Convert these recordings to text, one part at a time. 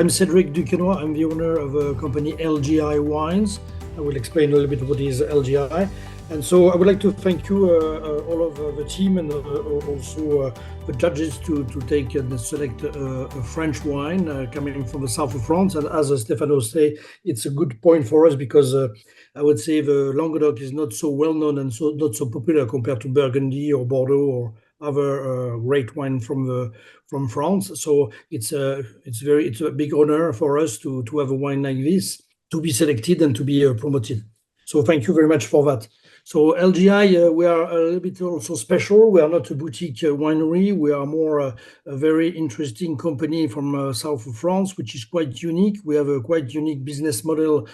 I'm Cedric Duquesnoy. I'm the owner of a company LGI Wines. I will explain a little bit what is LGI. And so I would like to thank you, all of the team, and also the judges to take and select a French wine coming from the south of France. And as Stefano say, it's a good point for us because I would say the Languedoc is not so well known and so not so popular compared to Burgundy or Bordeaux or other great wine from France. So it's a big honor for us to have a wine like this, to be selected and to be promoted. So thank you very much for that. So LGI, we are a little bit also special. We are not a boutique winery. We are more a very interesting company from south of France, which is quite unique. We have a quite unique business model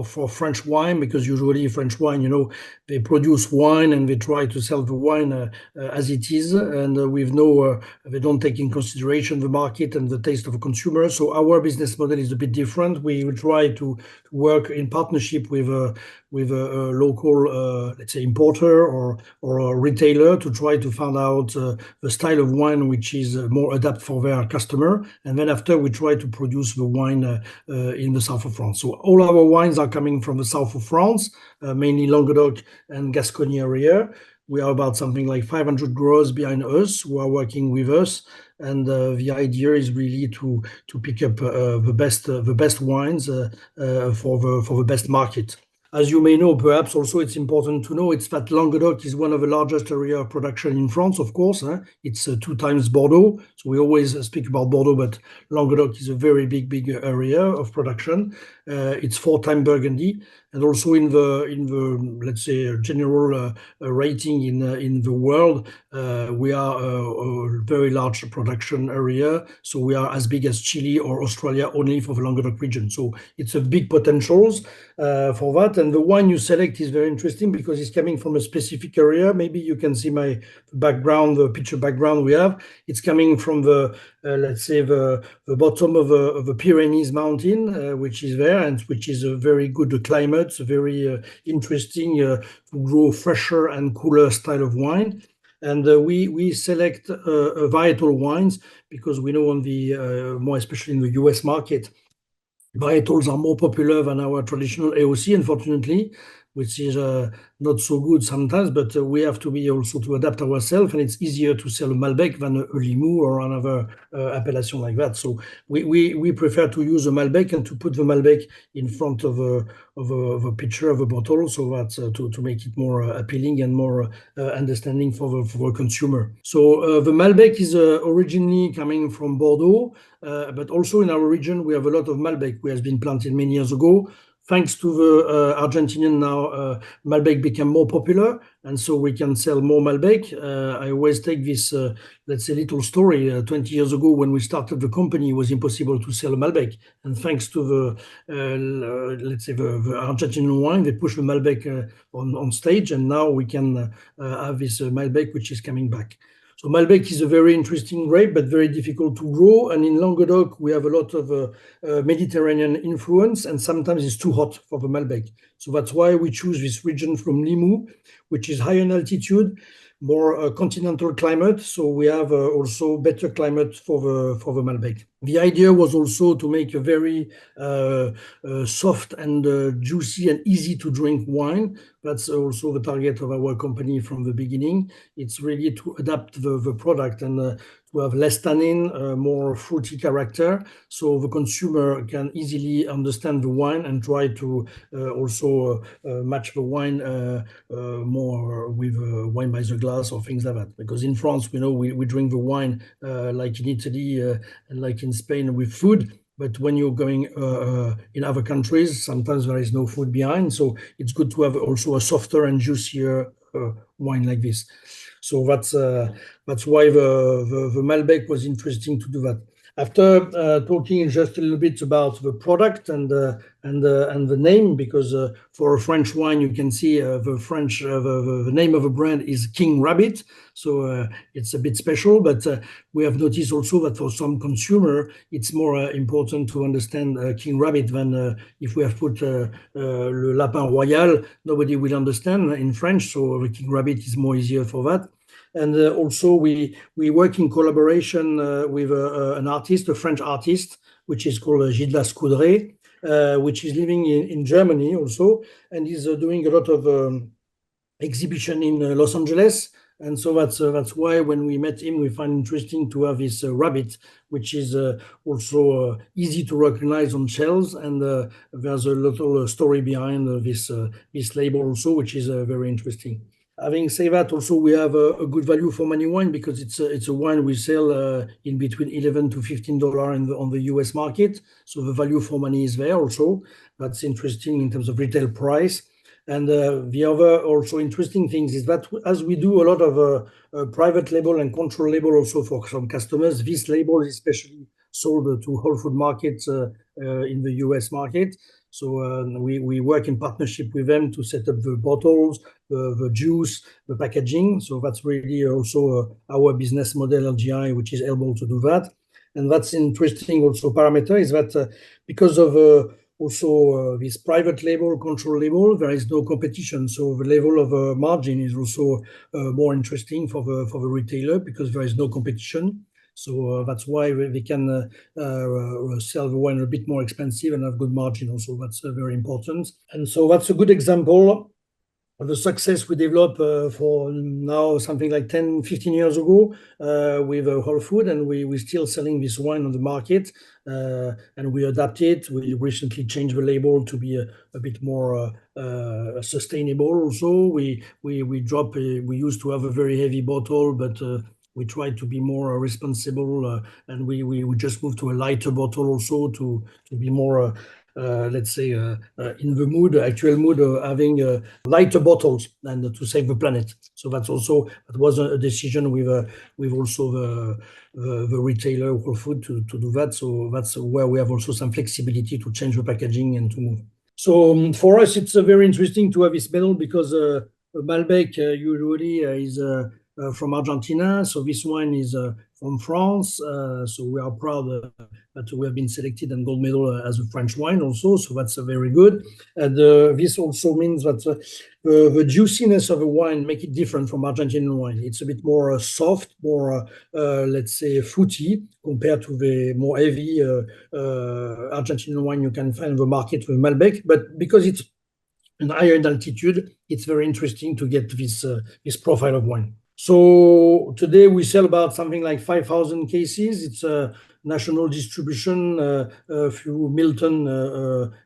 for French wine, because usually French wine, they produce wine and they try to sell the wine as it is, and they don't take in consideration the market and the taste of a consumer. So our business model is a bit different. We will try to work in partnership with a local, let's say, importer or a retailer to try to find out the style of wine which is more adapted for their customer. And then after, we try to produce the wine in the south of France. So all our wines are coming from the south of France, mainly Languedoc and Gascony area. We are about something like 500 growers behind us who are working with us. And the idea is really to pick up the best wines for the best market. As you may know, perhaps also it's important to know, it's that Languedoc is one of the largest area of production in France, of course. It's 2 times Bordeaux. So we always speak about Bordeaux, but Languedoc is a very big area of production. It's 4 times Burgundy. And also in the let's say general rating in the world, we are a very large production area. So we are as big as Chile or Australia only for the Languedoc region. So it's a big potentials for that. And the wine you select is very interesting because it's coming from a specific area. Maybe you can see my background, the picture background we have. It's coming from the let's say the bottom of the Pyrenees mountain, which is there, and which is a very good climate, very interesting to grow fresher and cooler style of wine. And we select varietal wines because we know on the more especially in the US market, varietals are more popular than our traditional AOC, unfortunately, which is not so good sometimes, but we have to be also to adapt ourselves, and it's easier to sell a Malbec than a Limoux or another appellation like that. So we prefer to use a Malbec and to put the Malbec in front of a picture of a bottle, so that to make it more appealing and more understanding for the consumer. So the Malbec is originally coming from Bordeaux, but also in our region we have a lot of Malbec which has been planted many years ago. Thanks to the Argentinian now, Malbec became more popular, and so we can sell more Malbec. I always take this, let's say, little story. 20 years ago, when we started the company, it was impossible to sell a Malbec. And thanks to the, let's say, the Argentinian wine, they pushed the Malbec on stage, and now we can have this Malbec, which is coming back. So Malbec is a very interesting grape, but very difficult to grow. And in Languedoc, we have a lot of Mediterranean influence, and sometimes it's too hot for the Malbec. So that's why we choose this region from Limoux, which is high in altitude, more continental climate. So we have also better climate for the Malbec. The idea was also to make a very soft and juicy and easy to drink wine. That's also the target of our company from the beginning. It's really to adapt the product and to have less tannin, more fruity character, so the consumer can easily understand the wine and try to also match the wine more with wine by the glass or things like that. Because in France, we know we drink the wine like in Italy and like in Spain with food. But when you're going in other countries, sometimes there is no food behind. So it's good to have also a softer and juicier wine like this. So that's why the Malbec was interesting to do that. After talking just a little bit about the product and the name, because for a French wine, you can see the name of a brand is King Rabbit, so it's a bit special. But we have noticed also that for some consumer, it's more important to understand King Rabbit than if we have put Le Lapin Royal. Nobody will understand in French, so the King Rabbit is more easier for that. And also we work in collaboration with an artist, a French artist, which is called Gildas Coudray, which is living in Germany also, and is doing a lot of exhibition in Los Angeles. And so that's why when we met him, we find interesting to have this rabbit, which is also easy to recognize on shelves. And there's a little story behind this label also, which is very interesting. Having said that, also we have a good value for money wine because it's a wine we sell in between $11 to $15 on the US market. So the value for money is there also. That's interesting in terms of retail price. And the other also interesting things is that as we do a lot of private label and control label also for some customers, this label is especially sold to Whole Food markets in the US market. So we work in partnership with them to set up the bottles, the juice, the packaging. So that's really also our business model, LGI, which is able to do that. And that's interesting also parameter is that because of also this private label, control label, there is no competition. So the level of margin is also more interesting for the retailer because there is no competition. So that's why they can sell the wine a bit more expensive and have good margin also. That's very important. And so that's a good example of the success we developed for now something like 10, 15 years ago with Whole Food, and we're still selling this wine on the market, and we adapt it. We recently changed the label to be a bit more sustainable also. We used to have a very heavy bottle, but we try to be more responsible, and we just moved to a lighter bottle also to be more let's say in the mood, actual mood of having lighter bottles and to save the planet. So that was a decision with also the retailer Whole Food to do that. So that's where we have also some flexibility to change the packaging and to move. So for us, it's very interesting to have this medal because Malbec usually is from Argentina. So this wine is from France. So we are proud that we have been selected and gold medal as a French wine also. So that's very good. And this also means that the juiciness of a wine make it different from Argentinian wine. It's a bit more soft, more, let's say, fruity compared to the more heavy Argentinian wine you can find in the market with Malbec. But because it's an higher altitude, it's very interesting to get this profile of wine. So today we sell about something like 5,000 cases. It's a national distribution through Milton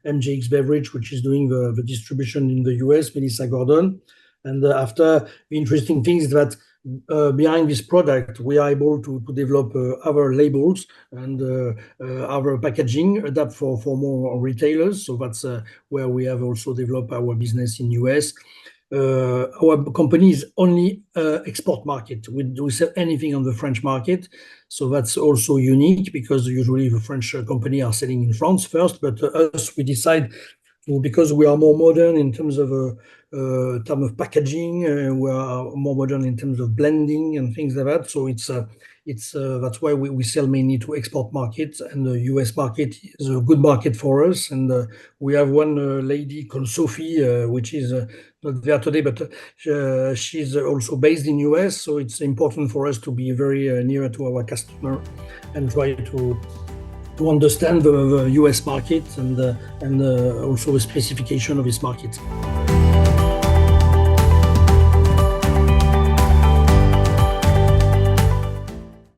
MJX Beverage, which is doing the distribution in the US, Melissa Gordon. And after the interesting thing is that behind this product, we are able to develop other labels and other packaging adapt for more retailers. So that's where we have also developed our business in US. Our company is only export market. We sell anything on the French market. So that's also unique because usually the French company are selling in France first, but us, we decide because we are more modern in terms of packaging, we are more modern in terms of blending and things like that. So that's why we sell mainly to export markets, and the US market is a good market for us. And we have one lady called Sophie, which is not there today, but she's also based in US. So it's important for us to be very near to our customer and try to understand the US market and also the specification of this market.